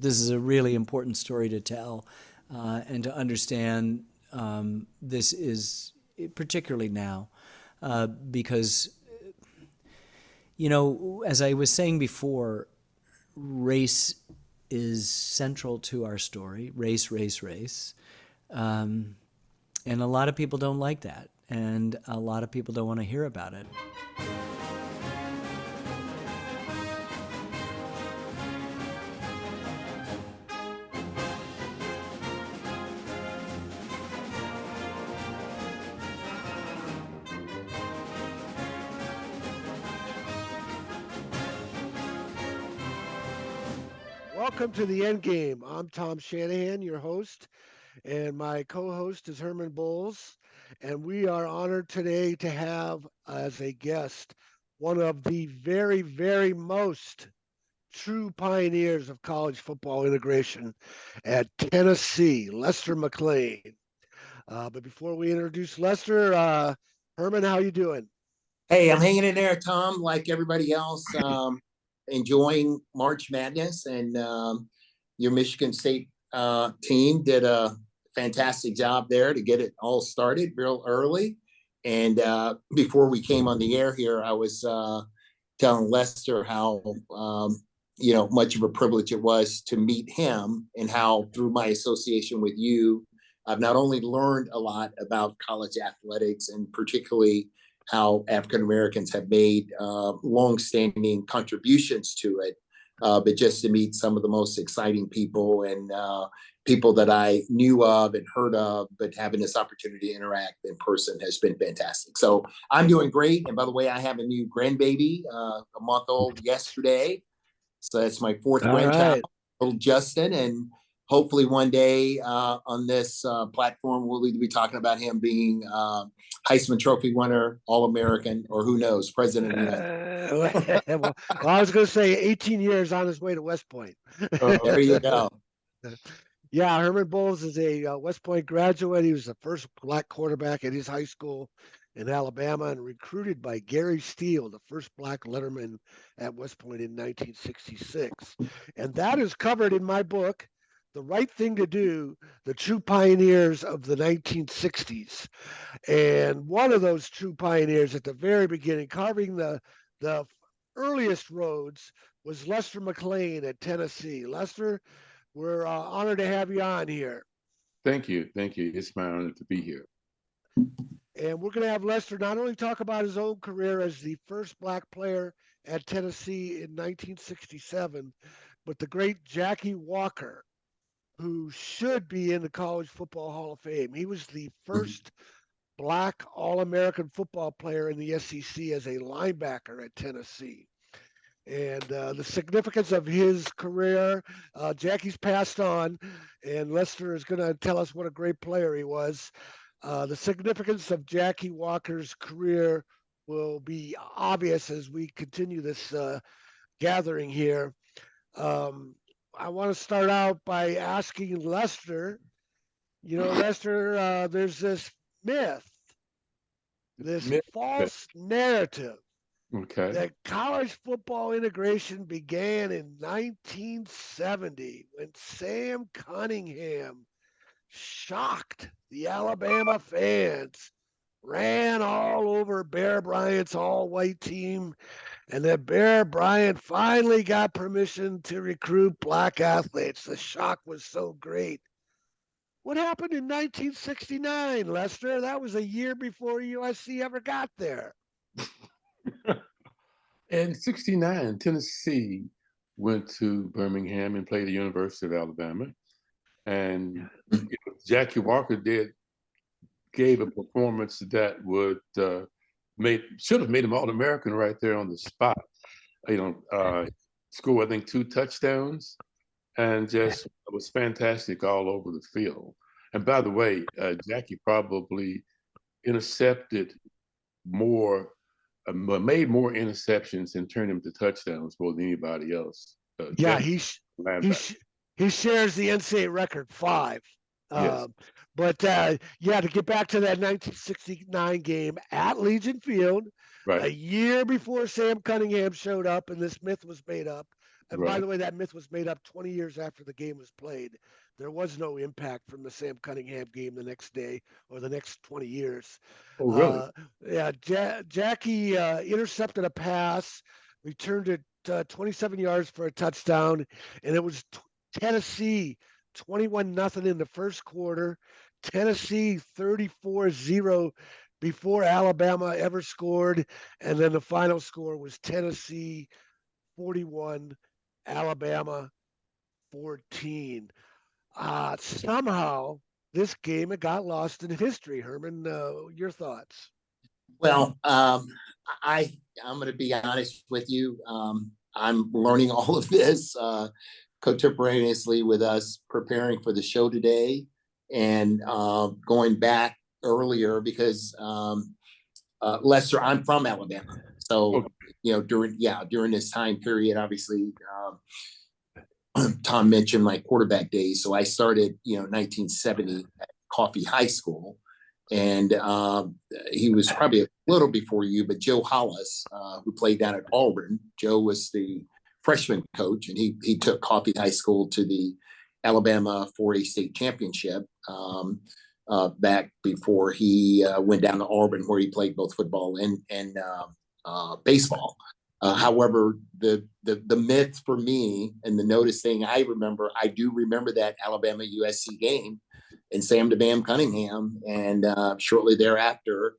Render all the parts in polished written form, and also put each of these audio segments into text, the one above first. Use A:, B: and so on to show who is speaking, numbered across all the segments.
A: this is a really important story to tell, and to understand this is particularly now, because, as I was saying before, race is central to our story. Race, race, race. And a lot of people don't like that. And a lot of people don't want to hear about it.
B: Welcome to the End Game. I'm Tom Shanahan, your host, and my co-host is Herman Bowles. And we are honored today to have as a guest one of the very, very most true pioneers of college football integration at Tennessee, Lester McLean. But before we introduce Lester, Herman, how you doing?
C: Hey, I'm hanging in there, Tom, like everybody else, enjoying March Madness. And your Michigan State team did a fantastic job there to get it all started real early. And before we came on the air here, I was telling Lester how much of a privilege it was to meet him, and how through my association with you, I've not only learned a lot about college athletics, and particularly how African Americans have made longstanding contributions to it, but just to meet some of the most exciting people, and people that I knew of and heard of, but having this opportunity to interact in person has been fantastic. So I'm doing great. And by the way, I have a new grandbaby, a month old yesterday. So that's my fourth
B: All
C: grandchild,
B: right.
C: little Justin. And hopefully one day on this platform, we'll be talking about him being Heisman Trophy winner, All-American, or who knows, President of the United States.
B: Well, I was going to say 18 years on his way to West Point.
C: There you go.
B: Yeah, Herman Bowles is a West Point graduate. He was the first black quarterback at his high school in Alabama, and recruited by Gary Steele, the first black letterman at West Point in 1966. And that is covered in my book, The Right Thing to Do, The True Pioneers of the 1960s. And one of those true pioneers at the very beginning, carving the earliest roads, was Lester McLean at Tennessee. Lester, we're honored to have you on here.
D: Thank you. Thank you. It's my honor to be here.
B: And we're going to have Lester not only talk about his own career as the first black player at Tennessee in 1967, but the great Jackie Walker, who should be in the College Football Hall of Fame. He was the first black All-American football player in the SEC as a linebacker at Tennessee. And the significance of his career, Jackie's passed on, and Lester is going to tell us what a great player he was. The significance of Jackie Walker's career will be obvious as we continue this gathering here. I want to start out by asking Lester, Lester, there's this myth, this false narrative
D: Okay.
B: that college football integration began in 1970 when Sam Cunningham shocked the Alabama fans, ran all over Bear Bryant's all-white team, and that Bear Bryant finally got permission to recruit black athletes. The shock was so great. What happened in 1969, Lester? That was a year before USC ever got there.
D: In '69, Tennessee went to Birmingham and played the University of Alabama. And Jackie Walker gave a performance that would should have made him All-American right there on the spot. Scored, I think, 2 touchdowns, and just was fantastic all over the field. And by the way, Jackie probably intercepted more, made more interceptions and turned them to touchdowns more than anybody else.
B: Yeah, he shares the NCAA record 5.
D: Yes.
B: But to get back to that 1969 game at Legion Field,
D: Right.
B: a year before Sam Cunningham showed up and this myth was made up, And by
D: Right.
B: the way, that myth was made up 20 years after the game was played. There was no impact from the Sam Cunningham game the next day or the next 20 years.
D: Oh, really?
B: Yeah, Jackie intercepted a pass, returned it 27 yards for a touchdown, and it was Tennessee 21-0 in the first quarter. Tennessee 34-0 before Alabama ever scored, and then the final score was Tennessee 41, Alabama 14. Somehow this game it got lost in history. Herman, your thoughts?
C: Well, I'm going to be honest with you. I'm learning all of this contemporaneously with us preparing for the show today, and going back earlier because Lester, I'm from Alabama, so
D: Okay.
C: during this time period, obviously. Tom mentioned my quarterback days, so I started 1970 at Coffee High School, and he was probably a little before you, but Joe Hollis, who played down at Auburn. Joe was the freshman coach, and he took Coffee High School to the Alabama 4A state championship back before he went down to Auburn, where he played both football and baseball. However, the myth for me and the notice thing I do remember that Alabama USC game and Sam the Bam Cunningham, and shortly thereafter,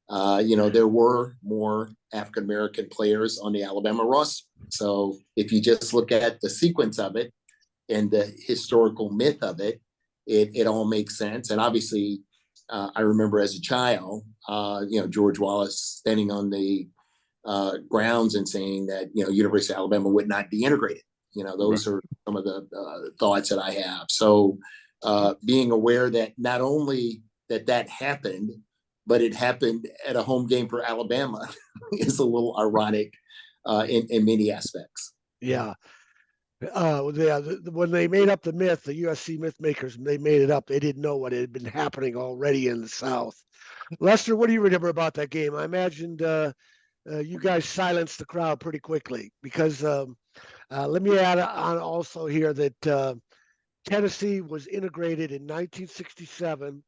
C: there were more African American players on the Alabama roster. So if you just look at the sequence of it and the historical myth of it, it all makes sense. And obviously, I remember as a child, George Wallace standing on the grounds and saying that University of Alabama would not be integrated. Those are some of the thoughts that I have. So being aware that not only that happened, but it happened at a home game for Alabama is a little ironic in many aspects.
B: Yeah. When they made up the myth, the USC myth makers, they made it up. They didn't know what had been happening already in the South. Lester, what do you remember about that game? I imagined you guys silenced the crowd pretty quickly because let me add on also here that Tennessee was integrated in 1967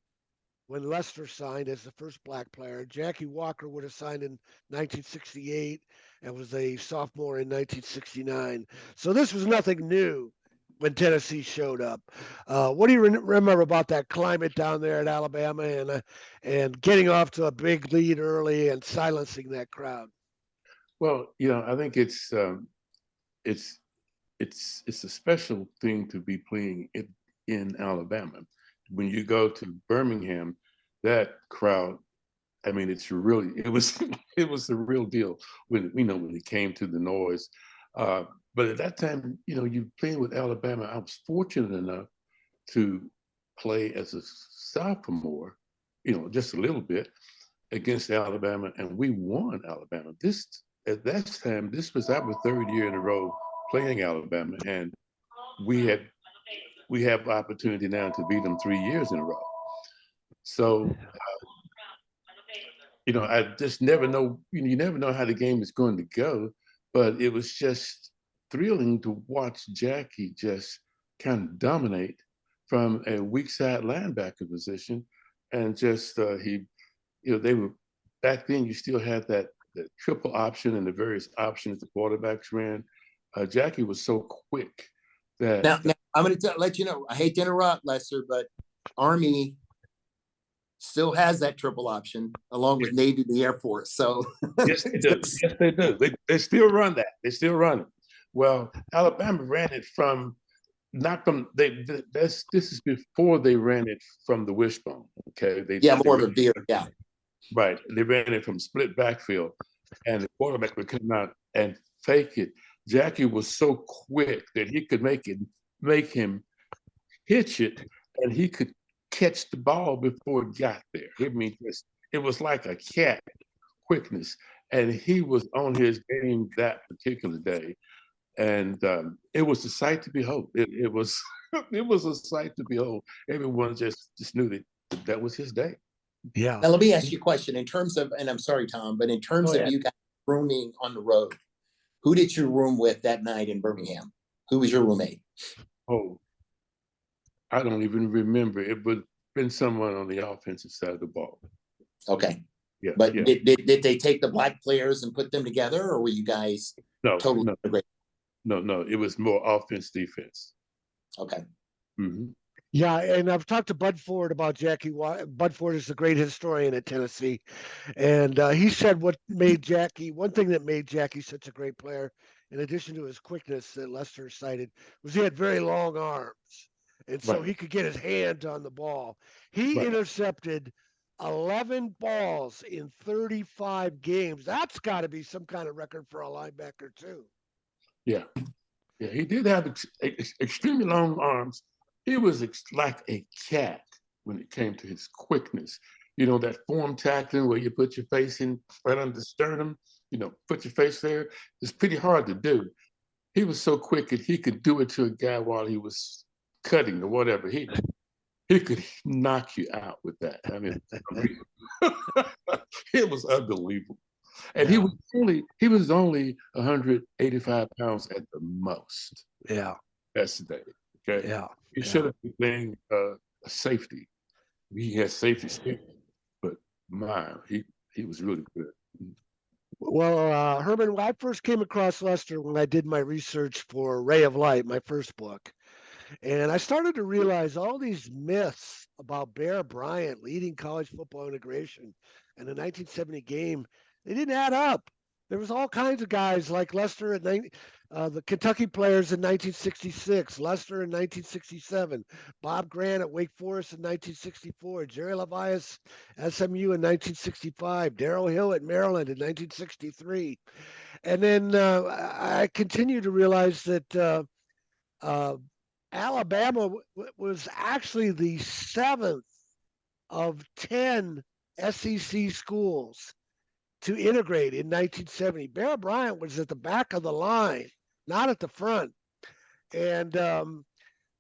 B: when Lester signed as the first black player. Jackie Walker would have signed in 1968 and was a sophomore in 1969. So this was nothing new when Tennessee showed up. What do you remember about that climate down there at Alabama and getting off to a big lead early and silencing that crowd?
D: Well, I think it's a special thing to be playing in Alabama. When you go to Birmingham, that crowd, I mean, it was the real deal when it came to the noise. But at that time, you playing with Alabama. I was fortunate enough to play as a sophomore, just a little bit against Alabama, and we won Alabama. At that time, this was our third year in a row playing Alabama, and we have opportunity now to beat them 3 years in a row. So, I just never know. You never know how the game is going to go, but it was just thrilling to watch Jackie just kind of dominate from a weak side linebacker position, and just they were back then. You still had that triple option and the various options the quarterbacks ran. Jackie was so quick that
C: now I'm going to let you know. I hate to interrupt, Lester, but Army still has that triple option along with Navy, the Air Force. So
D: yes, they do. Yes, they do. They still run that. They still run it. Well, Alabama ran it this is before they ran it from the wishbone. Okay.
C: More of a veer. Yeah.
D: Right. They ran it from split backfield, and the quarterback would come out and fake it. Jackie was so quick that he could make him hitch it, and he could catch the ball before it got there. I mean, it was like a cat quickness, and he was on his game that particular day, and it was a sight to behold. It was it was a sight to behold. Everyone just knew that was his day.
B: Yeah.
C: Now let me ask you a question in terms of, and I'm sorry, Tom, but in terms of you guys rooming on the road, Who did you room with that night in Birmingham? Who was your roommate?
D: Oh, I don't even remember. It would have been someone on the offensive side of the ball.
C: Okay.
D: Yeah.
C: But
D: yeah.
C: did they take the black players and put them together, or were you guys
D: No,
C: totally
D: no,
C: integrated?
D: no. It was more offense, defense.
C: Okay.
D: Mm-hmm.
B: Yeah, and I've talked to Bud Ford about Jackie. Bud Ford is the great historian at Tennessee, and he said one thing that made Jackie such a great player, in addition to his quickness that Lester cited, was he had very long arms, and so
D: Right.
B: he could get his hand on the ball. He
D: Right.
B: intercepted 11 balls in 35 games. That's got to be some kind of record for a linebacker too.
D: Yeah. Yeah. He did have extremely long arms. He was like a cat when it came to his quickness. You know, that form tackling where you put your face in right under the sternum, put your face there. It's pretty hard to do. He was so quick that he could do it to a guy while he was cutting or whatever. He could knock you out with that. I mean, it was unbelievable. And
B: Yeah.
D: he was only 185 pounds at the most.
B: Yeah.
D: That's the day. Okay.
B: Yeah.
D: He should have been playing a safety. He had safety speed, but he was really good.
B: Well, Herman, when I first came across Lester when I did my research for Ray of Light, my first book, and I started to realize all these myths about Bear Bryant leading college football integration and the 1970 game, they didn't add up. There was all kinds of guys like Lester at the Kentucky players in 1966, Lester in 1967, Bob Grant at Wake Forest in 1964, Jerry Levias, SMU in 1965, Darrell Hill at Maryland in 1963. And then I continue to realize that Alabama was actually the seventh of 10 SEC schools to integrate in 1970. Bear Bryant was at the back of the line, not at the front. And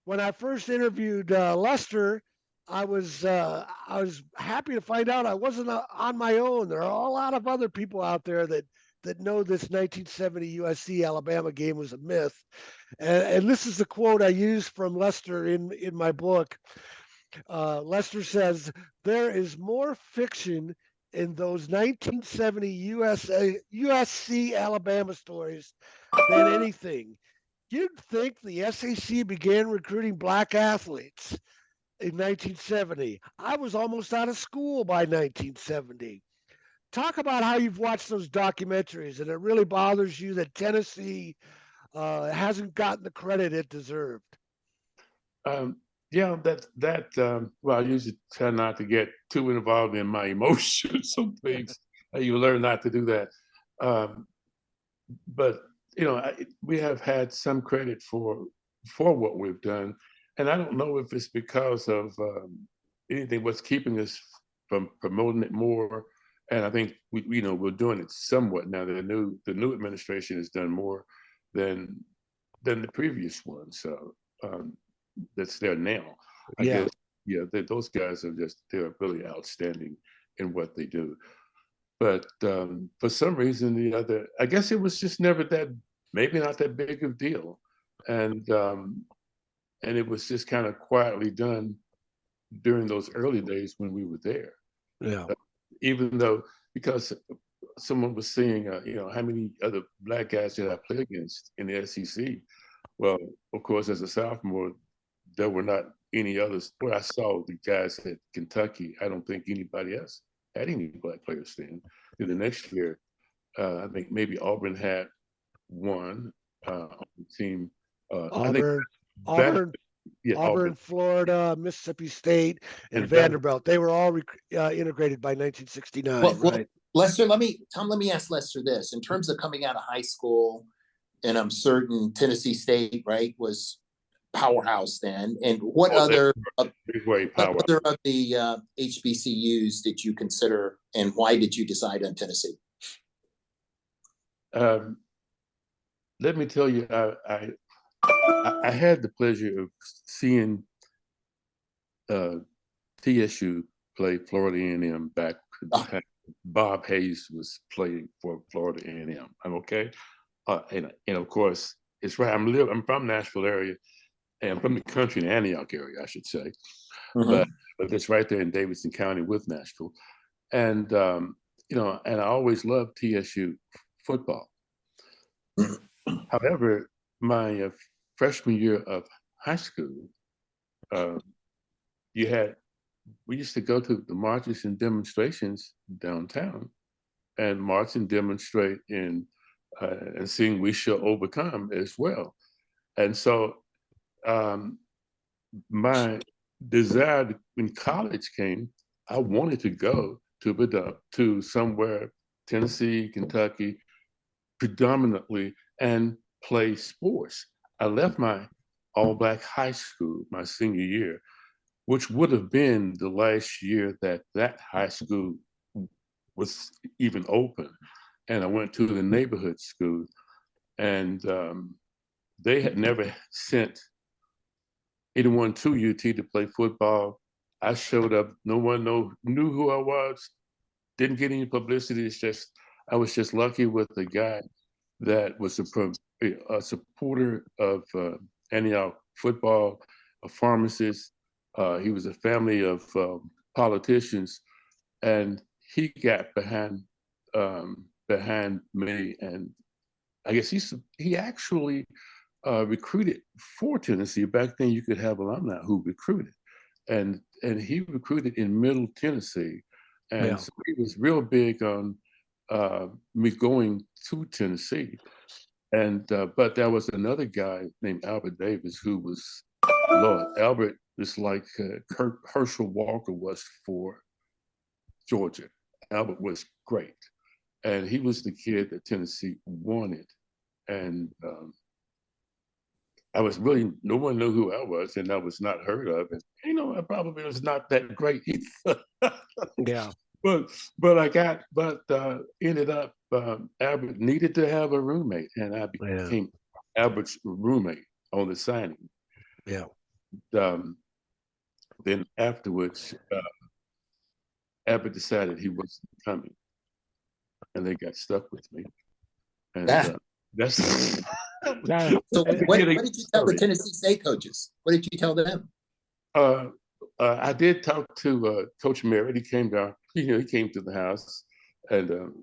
B: when I first interviewed Lester, I was happy to find out I wasn't on my own. There are a lot of other people out there that know this 1970 USC Alabama game was a myth. And this is the quote I used from Lester in my book. Lester says, "There is more fiction in those 1970 USC Alabama stories than anything. You'd think the SEC began recruiting black athletes in 1970. I was almost out of school by 1970. Talk about how you've watched those documentaries and it really bothers you that Tennessee hasn't gotten the credit it deserved."
D: Yeah, well, I usually try not to get too involved in my emotions. So please, you learn not to do that. But we have had some credit for what we've done, and I don't know if it's because of anything what's keeping us from promoting it more. And I think we're doing it somewhat now. The new administration has done more than the previous one. So that's there now. I guess those guys they're really outstanding in what they do. But for some reason, I guess it was just never maybe not that big of a deal, and it was just kind of quietly done during those early days when we were there.
B: Yeah.
D: Even though, because someone was saying, how many other black guys did I play against in the SEC? Well, of course, as a sophomore, there were not any others. Well, I saw the guys at Kentucky. I don't think anybody else had any black players then. Then the next year, I think maybe Auburn had one on the team.
B: Auburn, Florida, Mississippi State, and
D: And
B: Vanderbilt. They were all integrated by 1969,
C: Well,
B: right?
C: Lester, let me ask Lester this. In terms of coming out of high school, and I'm certain Tennessee State, right, was powerhouse then. And what other of the HBCUs did you consider, and why did you decide on Tennessee?
D: Let me tell you, I had the pleasure of seeing TSU play Florida A&M back. Bob Hayes was playing for Florida A&M. I'm okay. and of course, it's right. I'm from Nashville area, and I'm from the country in Antioch area, I should say,
C: Mhm.
D: but it's right there in Davidson County with Nashville, and and I always loved TSU football. However, my freshman year of high school, uh, we used to go to the marches and demonstrations downtown, and march and demonstrate and sing "We Shall Overcome" as well. And so um, my desire when college came, I wanted to go to somewhere, Tennessee, Kentucky, predominantly, and play sports. I left my all black high school my senior year, which would have been the last year that high school was even open. And I went to the neighborhood school, and they had never sent anyone to UT to play football. I showed up. No one knew who I was. Didn't get any publicity. It's just I was just lucky with a guy that was a supporter of Antioch football, a pharmacist. He was a family of politicians, and he got behind me, and I guess he actually recruited for Tennessee. Back then, you could have alumni who recruited, and he recruited in Middle Tennessee, and
B: Yeah.
D: so he was real big on me going to Tennessee. And but there was another guy named Albert Davis who was, Lord, Albert is like Herschel Walker was for Georgia. Albert was great, and he was the kid that Tennessee wanted. And I was really, no one knew who I was, and I was not heard of. And I probably was not that great either.
B: Yeah.
D: but ended up Albert needed to have a roommate, and I
B: Yeah.
D: became Albert's roommate on the signing.
B: Yeah.
D: Then afterwards, Albert decided he wasn't coming, and they got stuck with me, and that's
C: So what did you tell the Tennessee State coaches? What did you tell them?
D: I did talk to Coach Merritt. He came down. He came to the house, and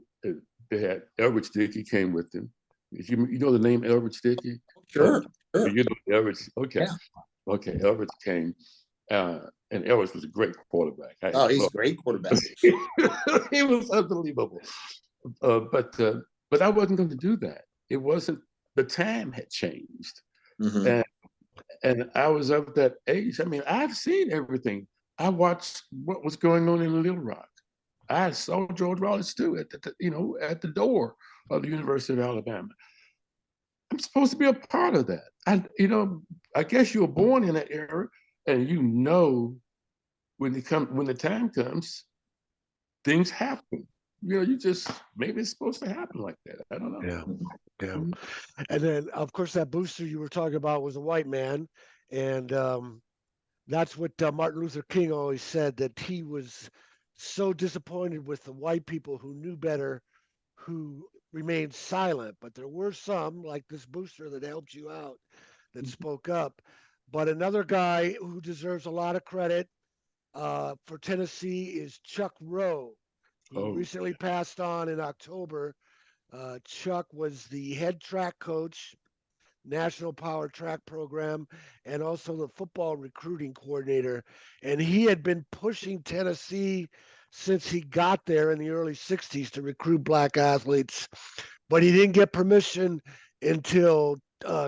D: they had Elbridge Dickey came with them. You know the name Elbridge Dickey?
C: Sure.
D: You know Elbridge. Okay.
C: Yeah.
D: Okay. Elbridge came, and Elbridge was a great quarterback.
C: He's a great quarterback.
D: He was unbelievable. But I wasn't going to do that. It wasn't. The time had changed,
C: Mhm.
D: and I was of that age. I mean, I've seen everything. I watched what was going on in Little Rock. I saw George Wallace too at the door of the University of Alabama. I'm supposed to be a part of that. And I guess you were born in that era, and when the time comes, things happen. You just maybe it's supposed to happen like that. I don't know.
B: Yeah. Yeah. And then, of course, that booster you were talking about was a white man, and that's what Martin Luther King always said, that he was so disappointed with the white people who knew better, who remained silent. But there were some, like this booster that helped you out, that spoke up. But another guy who deserves a lot of credit for Tennessee is Chuck Rowe. He recently passed on in October. Chuck was the head track coach, National Power Track Program, and also the football recruiting coordinator. And he had been pushing Tennessee since he got there in the early 60s to recruit black athletes, but he didn't get permission until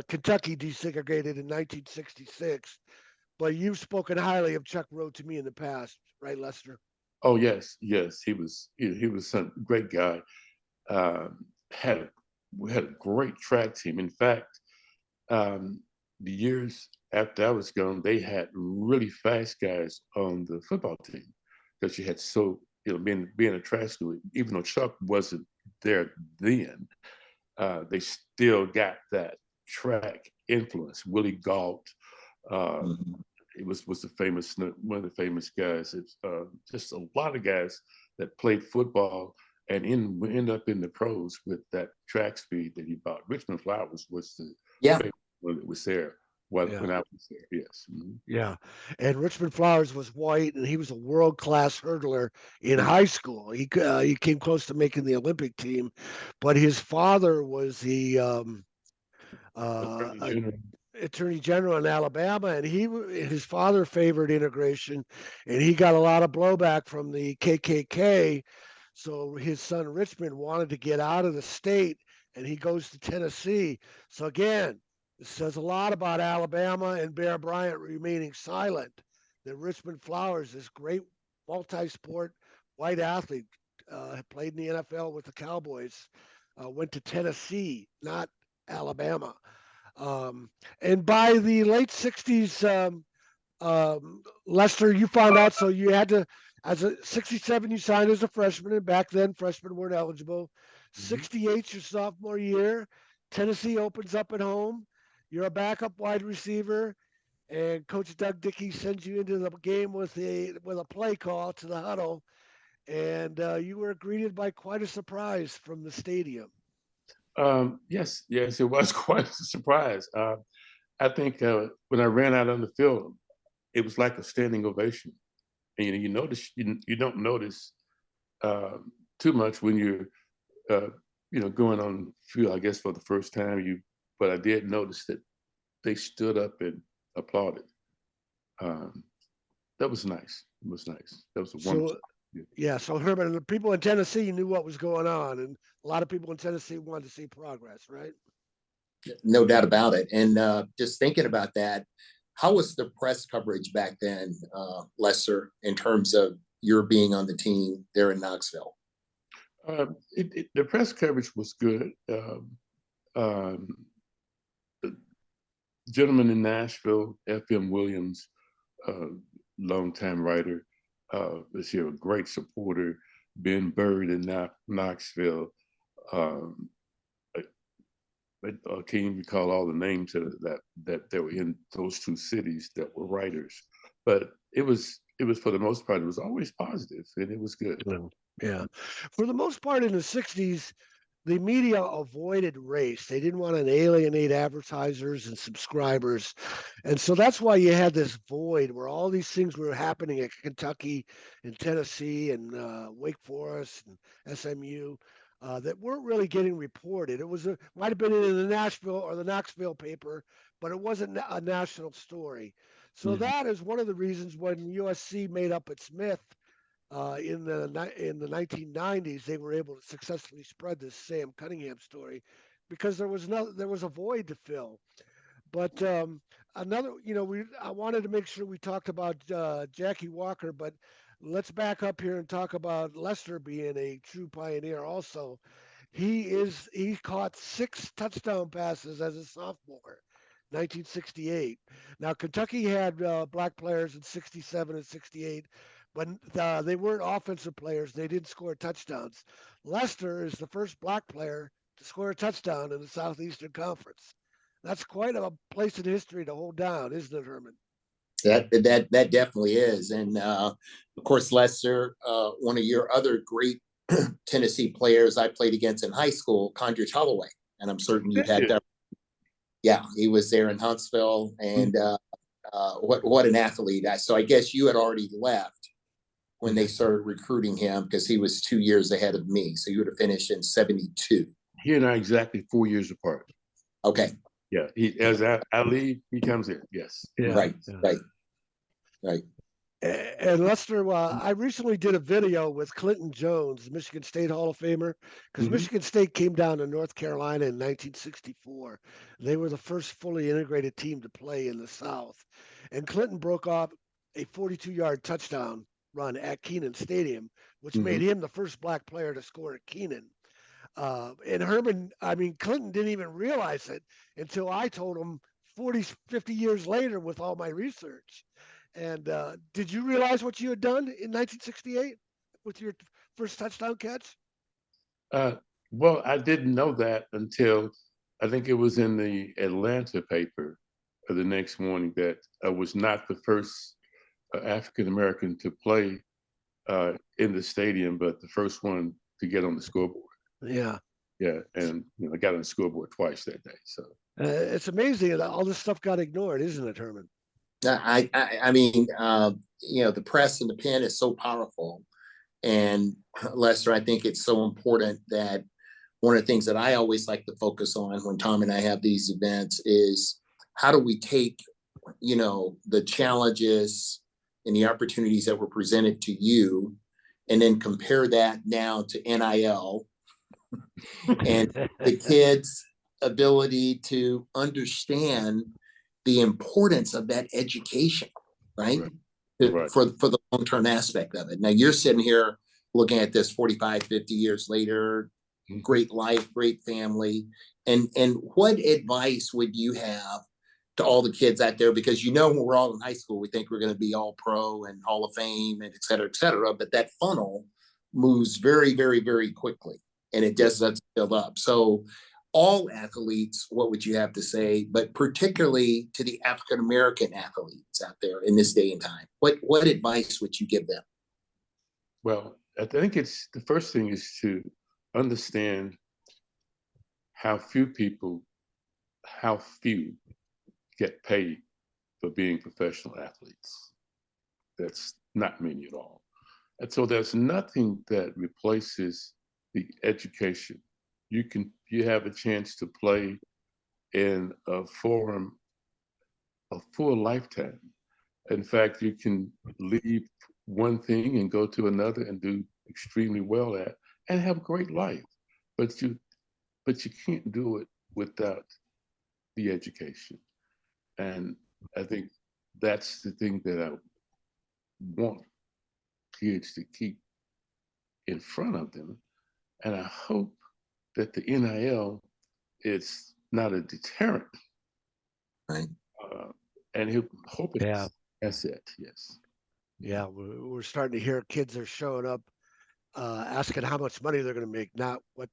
B: Kentucky desegregated in 1966. But you've spoken highly of Chuck Rowe to me in the past, right, Lester?
D: Oh yes, he was some great guy. We had a great track team. In fact, the years after I was gone, they had really fast guys on the football team because you had being a track school. Even though Chuck wasn't there then, they still got that track influence. Willie Galt, it was one of the famous guys. It's just a lot of guys that played football and we end up in the pros with that track speed that he bought. Richmond Flowers was the
C: Yeah.
D: famous one that was there when
B: Yeah.
D: I was there. Yes. Mhm.
B: Yeah. And Richmond Flowers was white, and he was a world-class hurdler in
D: Mhm.
B: high school. He came close to making the Olympic team, but his father was the
D: Attorney
B: uh,
D: General.
B: attorney general in Alabama, and his father favored integration, and he got a lot of blowback from the KKK. So his son Richmond wanted to get out of the state, and he goes to Tennessee. So again, this says a lot about Alabama and Bear Bryant remaining silent. That Richmond Flowers, this great multi-sport white athlete, played in the NFL with the Cowboys, went to Tennessee, not Alabama. Um, and by the late 60s, Lester, you found out, so you had to, as a 67, you signed as a freshman, and back then freshmen weren't eligible.
D: Mhm.
B: 68, your sophomore year, Tennessee opens up at home. You're a backup wide receiver, and Coach Doug Dickey sends you into the game with a play call to the huddle, and you were greeted by quite a surprise from the stadium.
D: Yes, it was quite a surprise. I think when I ran out on the field, it was like a standing ovation. And you notice you don't notice uh, too much when you're going on the field. I guess for the first time, but I did notice that they stood up and applauded. Um, that was nice. It was nice. That was a wonderful.
B: So, yeah, so Herman, the people in Tennessee knew what was going on, and a lot of people in Tennessee wanted to see progress, right?
C: No doubt about it. And just thinking about that, how was the press coverage back then, Lester, in terms of your being on the team there in Knoxville?
D: The press coverage was good. The gentleman in Nashville, F.M. Williams, longtime writer, was here, a great supporter. Ben Bird in Knoxville. Um, I can't even recall all the names that were in those two cities that were writers, but it was for the most part, it was always positive, and it was good.
B: Yeah. For the most part in the 60s, the media avoided race. They didn't want to alienate advertisers and subscribers. And so that's why you had this void where all these things were happening at Kentucky and Tennessee and Wake Forest and SMU that weren't really getting reported. Might have been in the Nashville or the Knoxville paper, but it wasn't a national story. So
D: Mhm.
B: that is one of the reasons when USC made up its myth in the 1990s, they were able to successfully spread this Sam Cunningham story because there was a void to fill. But another, I wanted to make sure we talked about Jackie Walker, but let's back up here and talk about Lester being a true pioneer. Also, he caught 6 touchdown passes as a sophomore. 1968. Now Kentucky had black players in 67 and 68, but they weren't offensive players. They didn't score touchdowns. Lester is the first black player to score a touchdown in the Southeastern Conference. That's quite a place in history to hold down, isn't it, Herman?
C: That definitely is. And of course, Lester, one of your other great Tennessee players I played against in high school, Condrich Holloway, and I'm certain you've had that. Yeah, he was there in Huntsville, and what an athlete! So I guess you had already left when they started recruiting him because he was 2 years ahead of me. So you would have finished in 72.
D: He and I exactly 4 years apart.
C: Okay.
D: Yeah, as I leave, he comes in. Yes.
B: Yeah.
C: Right.
B: And Lester, I recently did a video with Clinton Jones, Michigan State Hall of Famer, because Michigan State came down to North Carolina in 1964. They were the first fully integrated team to play in the South. And Clinton broke off a 42-yard touchdown run at Kenan Stadium, which made him the first black player to score at Kenan. And Herman, Clinton didn't even realize it until I told him 40, 50 years later with all my research. And did you realize what you had done in 1968 with your first touchdown catch?
D: Well, I didn't know that until I think it was in the Atlanta paper the next morning that I was not the first African American to play in the stadium, but the first one to get on the scoreboard.
B: Yeah.
D: Yeah, and I got on the scoreboard twice that day. So
B: It's amazing that all this stuff got ignored, isn't it, Herman?
C: I mean, the press and the pen is so powerful. And Lester, I think it's so important that one of the things that I always like to focus on when Tom and I have these events is how do we take, the challenges and the opportunities that were presented to you and then compare that now to NIL and the kids' ability to understand the importance of that education, right?
D: Right.
C: For the long-term aspect of it. Now you're sitting here looking at this 45, 50 years later, great life, great family. And what advice would you have to all the kids out there? Because when we're all in high school, we think we're going to be all pro and Hall of Fame and et cetera, but that funnel moves very, very, very quickly and it just doesn't build up. So all athletes, what would you have to say, but particularly to the African-American athletes out there in this day and time? What advice would you give them?
D: Well, I think the first thing is to understand how few get paid for being professional athletes. That's not many at all. And so there's nothing that replaces the education. You have a chance to play in a forum a full lifetime. In fact, you can leave one thing and go to another and do extremely well at and have a great life. But you can't do it without the education. And I think that's the thing that I want kids to keep in front of them. And I hope that the NIL is not a deterrent.
C: Right.
D: And he'll hope it's
B: Yeah.
D: an asset, yes.
B: Yeah, we're starting to hear kids are showing up asking how much money they're going to make, not what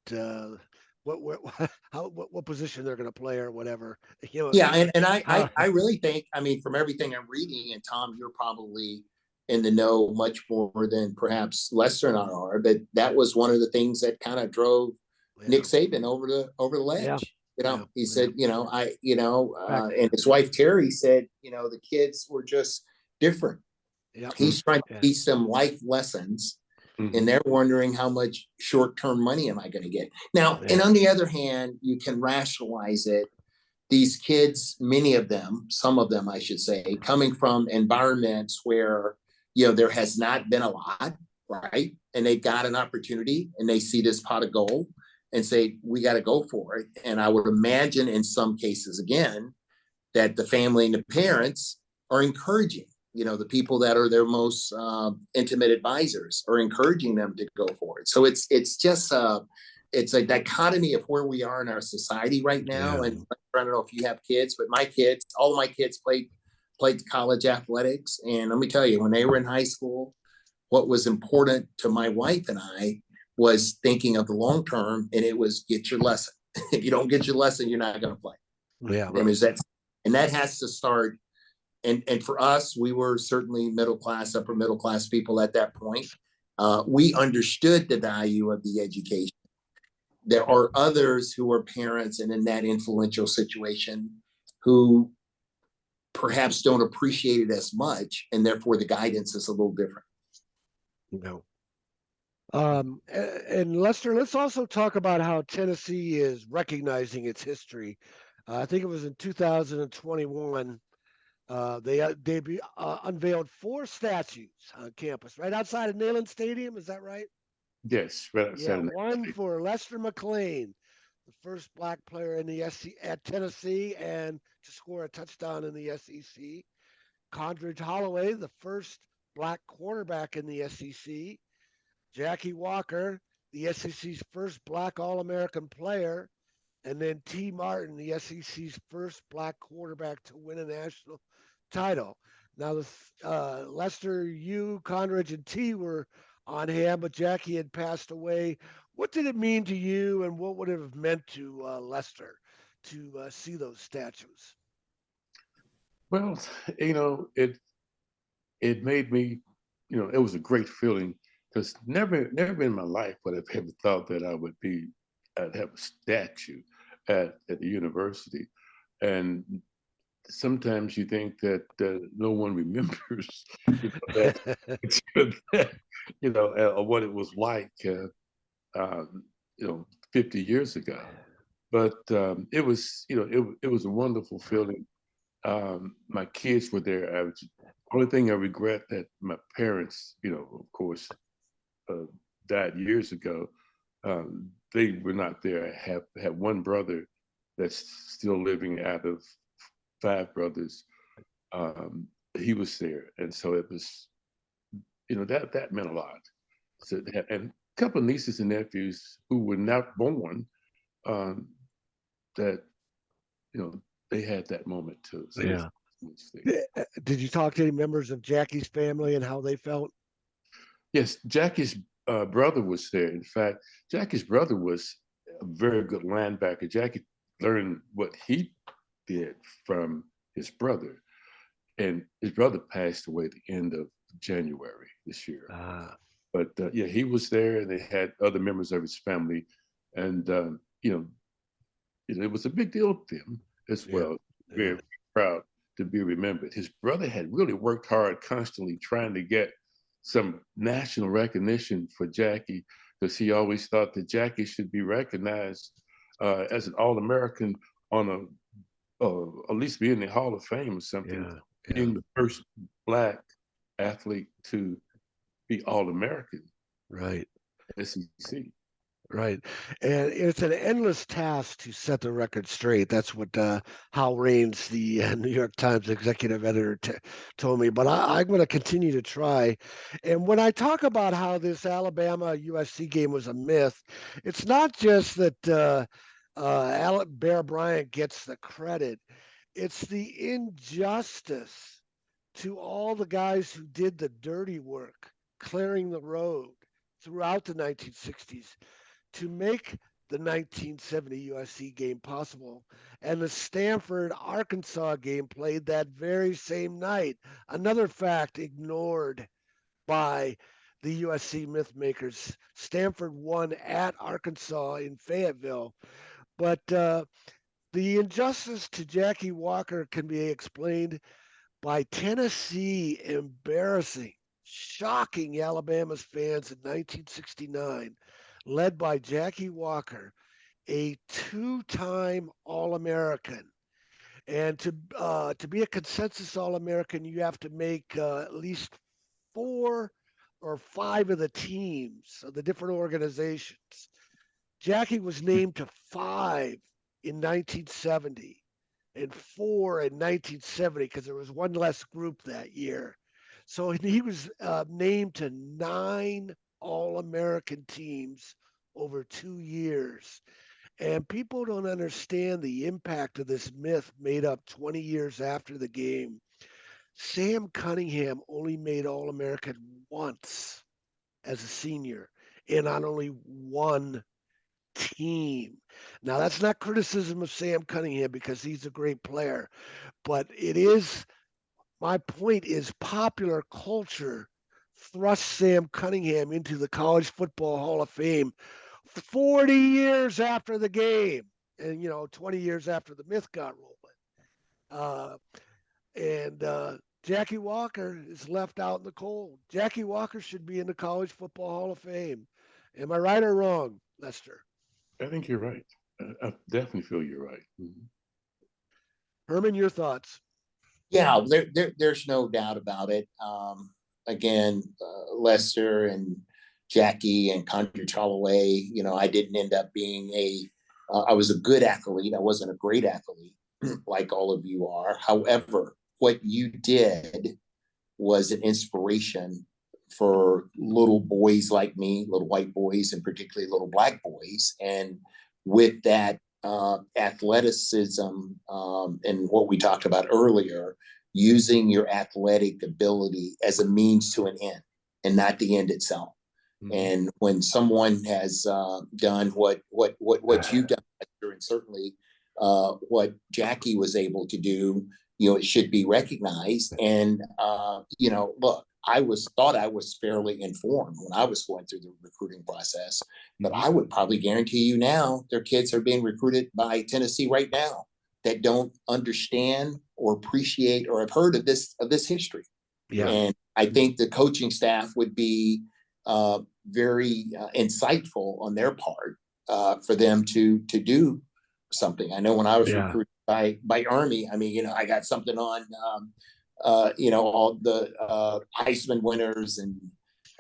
B: position they're going to play or whatever.
C: Yeah, and I really think, from everything I'm reading, and Tom, you're probably in the know much more than perhaps Lester and I are, but that was one of the things that kind of drove Nick Saban over the ledge. He said, and his wife Terry said, the kids were just different. He's trying to teach them life lessons, and they're wondering how much short-term money am I going to get now. And on the other hand, you can rationalize it. These kids, many of them, some of them, I should say, coming from environments where, there has not been a lot, right? And they've got an opportunity and they see this pot of gold and say, we got to go for it. And I would imagine in some cases, again, that the family and the parents are encouraging, the people that are their most intimate advisors are encouraging them to go for it. So it's just it's a dichotomy of where we are in our society right now.
B: Yeah.
C: And I don't know if you have kids, but all of my kids played college athletics. And let me tell you, when they were in high school, what was important to my wife and I was thinking of the long term, and it was get your lesson. If you don't get your lesson, you're not going to play.
B: Yeah.
C: And that has to start. And for us, we were certainly middle class, upper middle class people at that point. We understood the value of the education. There are others who are parents and in that influential situation who perhaps don't appreciate it as much, and therefore the guidance is a little different.
B: No. And Lester, let's also talk about how Tennessee is recognizing its history. I think it was in 2021. They unveiled 4 statues on campus, right outside of Neyland Stadium. Is that right?
D: Yes, right outside.
B: One for Lester McLean, the first black player in the SEC at Tennessee and to score a touchdown in the SEC. Condredge Holloway, the first black quarterback in the SEC. Jackie Walker, the SEC's first black All-American player. And then T. Martin, the SEC's first black quarterback to win a national title. Now, Lester, you, Condredge, and T were on hand, but Jackie had passed away. What did it mean to you, and what would it have meant to Lester to see those statues?
D: Well, it made me, it was a great feeling because never in my life would I've ever thought that I'd have a statue at the university. And sometimes you think that no one remembers that, what it was like, 50 years ago. But it was, it was a wonderful feeling. My kids were there. Only thing I regret that my parents, of course, died years ago. They were not there. I have one brother that's still living out of 5 brothers. He was there, and so it was, that meant a lot. So, and a couple of nieces and nephews who were not born, that they had that moment too. So
B: Yeah. Did you talk to any members of Jackie's family and how they felt?
D: Yes, Jackie's brother was there. In fact, Jackie's brother was a very good linebacker. Jackie learned what he did from his brother, and his brother passed away at the end of January this year. But yeah, he was there, and they had other members of his family, and it was a big deal to them as well. Yeah. Very proud to be remembered. His brother had really worked hard, constantly trying to get some national recognition for Jackie, because he always thought that Jackie should be recognized as an All-American on at least be in the Hall of Fame or something. Yeah. Being the first Black athlete to be All-American.
B: Right.
D: SEC.
B: Right. And it's an endless task to set the record straight. That's what Hal Raines, the New York Times executive editor, told me. But I'm going to continue to try. And when I talk about how this Alabama USC game was a myth, it's not just that Bear Bryant gets the credit. It's the injustice to all the guys who did the dirty work, clearing the road throughout the 1960s. To make the 1970 USC game possible. And the Stanford-Arkansas game played that very same night. Another fact ignored by the USC myth makers. Stanford won at Arkansas in Fayetteville. But the injustice to Jackie Walker can be explained by Tennessee shocking Alabama's fans in 1969. Led by Jackie Walker, a 2-time All-American. And to be a consensus All-American, you have to make at least 4 or 5 of the teams of the different organizations. Jackie was named to 5 in 1970 and 4 in 1970 because there was one less group that year. So he was named to 9 All-American teams over 2 years. And people don't understand the impact of this myth made up 20 years after the game. Sam Cunningham only made All-American once as a senior and on only one team. Now, that's not criticism of Sam Cunningham because he's a great player, but my point is popular culture thrust Sam Cunningham into the College Football Hall of Fame 40 years after the game and 20 years after the myth got rolling. Jackie Walker is left out in the cold. Jackie Walker should be in the College Football Hall of Fame. Am I right or wrong, Lester?
D: I think you're right. I definitely feel you're right.
B: Mm-hmm. Herman, your thoughts?
C: Yeah, there's no doubt about it. Again, Lester and Jackie and Condra Holloway, I didn't end up being I was a good athlete. I wasn't a great athlete like all of you are. However, what you did was an inspiration for little boys like me, little white boys, and particularly little Black boys. And with that athleticism and what we talked about earlier, using your athletic ability as a means to an end and not the end itself. Mm-hmm. And when someone has done what you've done, and certainly what Jackie was able to do, it should be recognized. And look, thought I was fairly informed when I was going through the recruiting process, but I would probably guarantee you now their kids are being recruited by Tennessee right now that don't understand or appreciate or have heard of this history.
B: Yeah.
C: And I think the coaching staff would be very insightful on their part for them to do something. I know when I was recruited by Army, I mean, I got something on all the Heisman winners and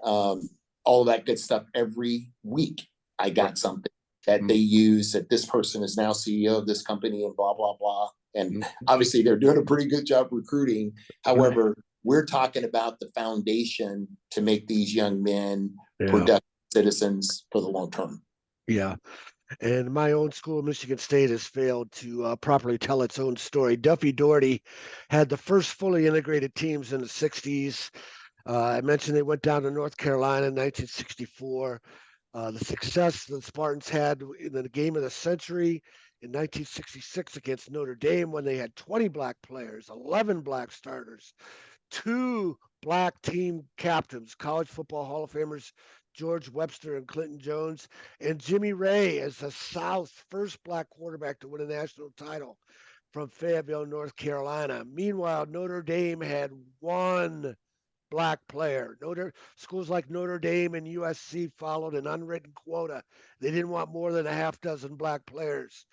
C: all that good stuff every week. I got something that they use, that this person is now CEO of this company and blah, blah, blah. And obviously they're doing a pretty good job recruiting. However, we're talking about the foundation to make these young men productive citizens for the long term.
B: Yeah. And my own school, Michigan State, has failed to properly tell its own story. Duffy Daugherty had the first fully integrated teams in the 60s. I mentioned they went down to North Carolina in 1964. The success the Spartans had in the game of the century in 1966 against Notre Dame, when they had 20 black players, 11 black starters, 2 black team captains, college football Hall of Famers George Webster and Clinton Jones, and Jimmy Ray as the South's first black quarterback to win a national title from Fayetteville, North Carolina. Meanwhile, Notre Dame had 1 black player. Schools like Notre Dame and USC followed an unwritten quota. They didn't want more than a half dozen black players.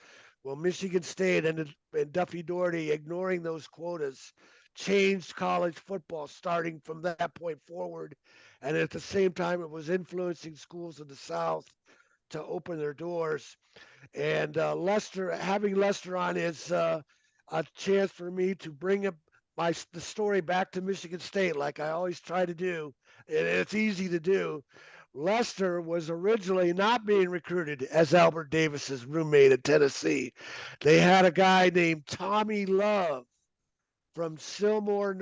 B: Well, Michigan State and Duffy Daugherty, ignoring those quotas, changed college football starting from that point forward. And at the same time, it was influencing schools in the South to open their doors. And having Lester on is a chance for me to bring up the story back to Michigan State, like I always try to do, and it's easy to do. Lester was originally not being recruited as Albert Davis's roommate at Tennessee. They had a guy named Tommy Love from Sylmore,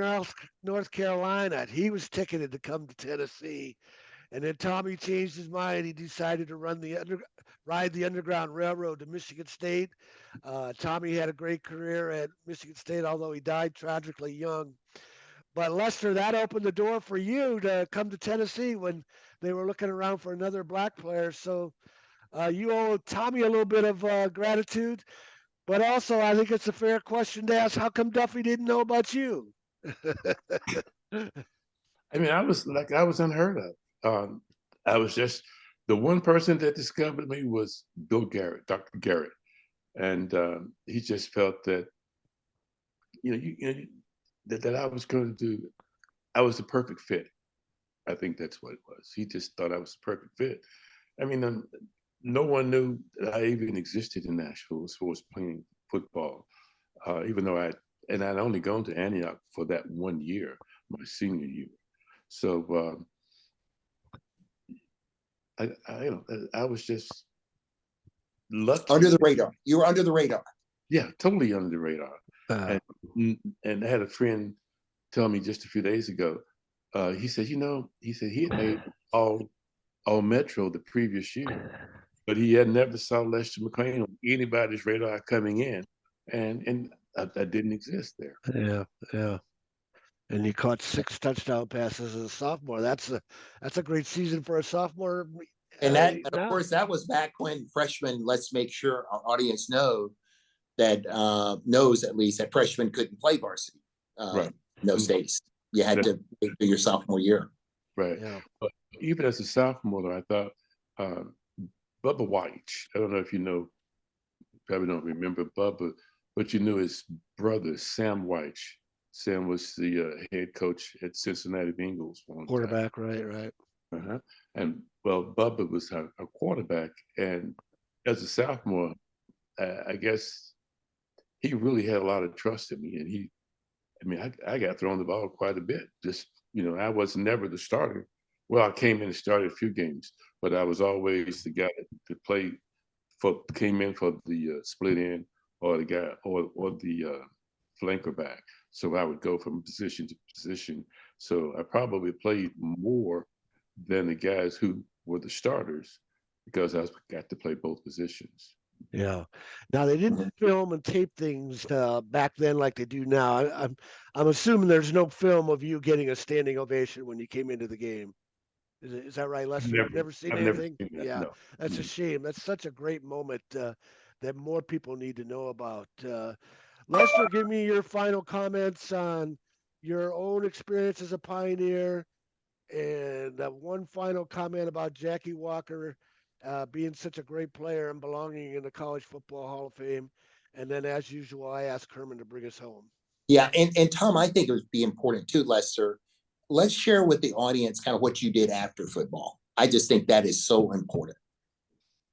B: North Carolina. He was ticketed to come to Tennessee. And then Tommy changed his mind. He decided to ride the Underground Railroad to Michigan State. Tommy had a great career at Michigan State, although he died tragically young. But Lester, that opened the door for you to come to Tennessee when they were looking around for another black player. So you owe Tommy a little bit of gratitude. But also, I think it's a fair question to ask: how come Duffy didn't know about you?
D: I mean, I was unheard of. I was just the one person that discovered me was Bill Garrett, Dr. Garrett, and he just felt that that I was going to I was the perfect fit. I think that's what it was. He just thought I was the perfect fit. I mean, no one knew that I even existed in Nashville as far as playing football, even though I'd only gone to Antioch for that 1 year, my senior year. So I was just lucky.
C: Under the radar. You were under the radar.
D: Yeah, totally under the radar. And I had a friend tell me just a few days ago. He said he had made all Metro the previous year, but he had never saw Lester McLean on anybody's radar coming in, and I didn't exist there.
B: Yeah. And he caught 6 touchdown passes as a sophomore. That's a great season for a sophomore.
C: And of course, that was back when freshmen. Let's make sure our audience knows at least that freshmen couldn't play varsity.
D: Right.
C: No states. You had to wait for your sophomore year.
D: Right. Yeah. But even as a sophomore, though, I thought Bubba White. I don't know if you know. Probably don't remember Bubba, but you knew his brother Sam White. Sam was the head coach at Cincinnati Bengals.
B: Quarterback, right.
D: Uh-huh. And well, Bubba was a quarterback, and as a sophomore, I guess he really had a lot of trust in me, and I got thrown the ball quite a bit. Just I was never the starter. Well, I came in and started a few games, but I was always the guy that came in for the split end or the guy or the flanker back. So I would go from position to position. So I probably played more than the guys who were the starters because I got to play both positions.
B: Yeah. Now they didn't film and tape things back then like they do now. I'm assuming there's no film of you getting a standing ovation when you came into the game. Is that right, Lester? You've never seen
D: I've never
B: anything?
D: seen that.
B: Yeah,
D: No.
B: that's a
D: Mm.
B: shame. That's such a great moment that more people need to know about. Lester, give me your final comments on your own experience as a Pioneer, and one final comment about Jackie Walker being such a great player and belonging in the College Football Hall of Fame. And then, as usual, I ask Herman to bring us home.
C: Yeah, and Tom, I think it would be important too, Lester. Let's share with the audience kind of what you did after football. I just think that is so important.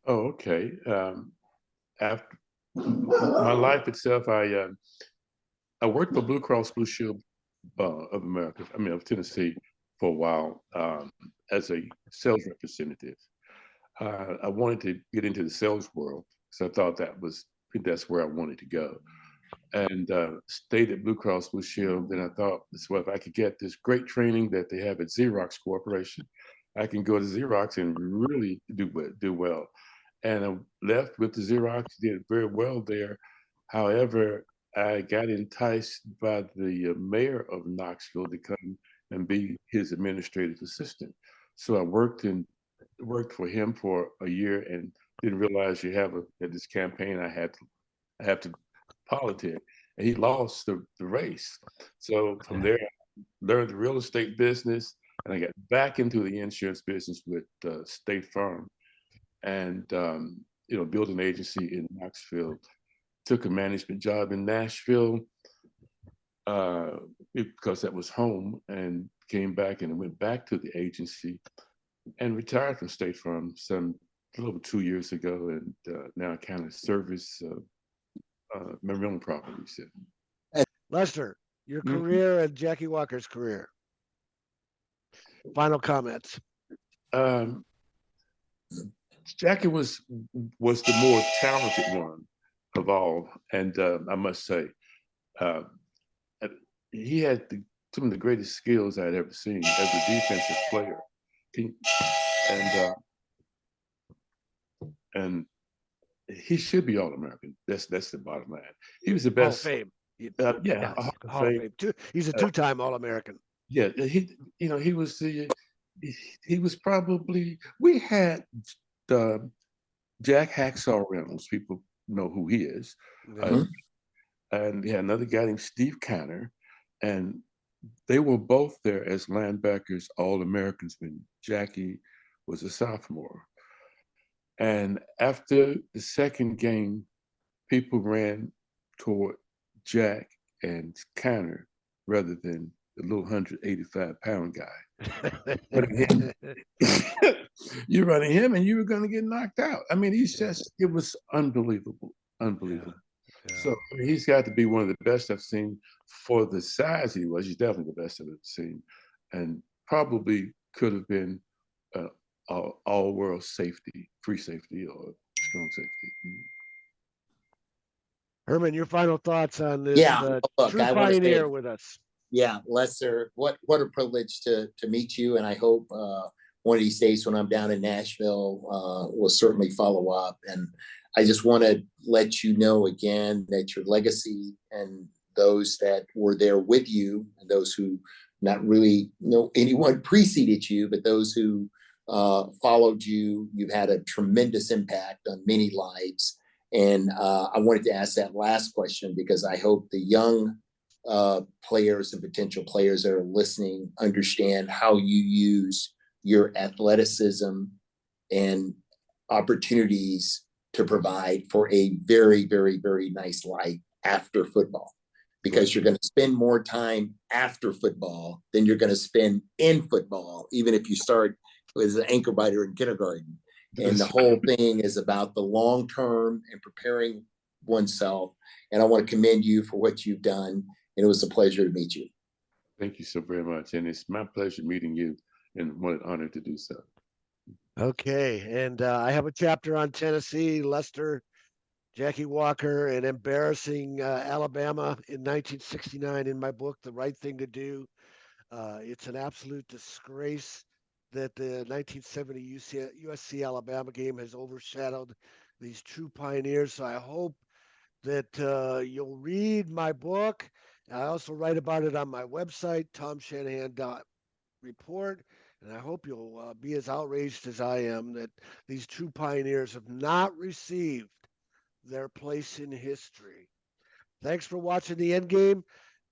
D: Oh, okay. After my life itself, I worked for Blue Cross Blue Shield of America, I mean of Tennessee, for a while as a sales representative. I wanted to get into the sales world, so I thought that's where I wanted to go. And stayed at Blue Cross Blue Shield. Then I thought, well, if I could get this great training that they have at Xerox Corporation, I can go to Xerox and really do well. And I left with the Xerox, did very well there. However, I got enticed by the mayor of Knoxville to come and be his administrative assistant. So I worked for him for a year and didn't realize at this campaign I have to politic, and he lost the race. So from there, I learned the real estate business, and I got back into the insurance business with State Farm, and built an agency in Knoxville. Took a management job in Nashville because that was home, and came back and went back to the agency and retired from State Farm a little over 2 years ago, and now I kind of service my rental properties.
B: Lester, your
D: Mhm.
B: career and Jackie Walker's career. Final comments.
D: Um, Jackie was the more talented one of all, and I must say, uh, he had some of the greatest skills I'd ever seen as a defensive player. And and he should be All American. That's the bottom line. He was the
B: Hall of
D: best.
B: Fame.
D: Yeah, a Hall of
B: Hall of
D: Fame.
B: Fame. He's a two-time All-American.
D: Yeah, he was he was probably we had Jack Hacksaw Reynolds. People know who he is.
B: Yeah.
D: And we had another guy named Steve Canner, and they were both there as linebackers, All Americans when Jackie was a sophomore. And after the second game, people ran toward Jack and Canner rather than the little 185-pound guy. You're running him and you were going to get knocked out. I mean, it was unbelievable. Unbelievable.
B: Yeah.
D: So I mean, he's got to be one of the best I've seen for the size he was. He's definitely the best I've ever seen, and probably could have been all-world safety, free safety, or strong safety.
B: Herman, your final thoughts on this
C: Yeah, look,
B: true
C: I want to say,
B: pioneer with us.
C: yeah, Lester, what a privilege to meet you, and I hope one of these days when I'm down in Nashville, we'll certainly follow up. And I just want to let you know again that your legacy and those that were there with you, and those who not really know anyone preceded you, but those who followed you, you've had a tremendous impact on many lives. And I wanted to ask that last question because I hope the young players and potential players that are listening understand how you use your athleticism and opportunities to provide for a very, very, very nice life after football. Because you're going to spend more time after football than you're going to spend in football, even if you start as an anchor biter in kindergarten. And the whole thing is about the long term and preparing oneself. And I want to commend you for what you've done. And it was a pleasure to meet you.
D: Thank you so very much. And it's my pleasure meeting you, and what an honor to do so.
B: Okay. And I have a chapter on Tennessee, Lester, Jackie Walker, and embarrassing Alabama in 1969 in my book, The Right Thing to Do. It's an absolute disgrace that the 1970 USC Alabama game has overshadowed these true pioneers. So I hope that you'll read my book. I also write about it on my website, tomshanahan.report. And I hope you'll be as outraged as I am that these true pioneers have not received their place in history. Thanks for watching the End Game.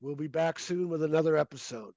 B: We'll be back soon with another episode.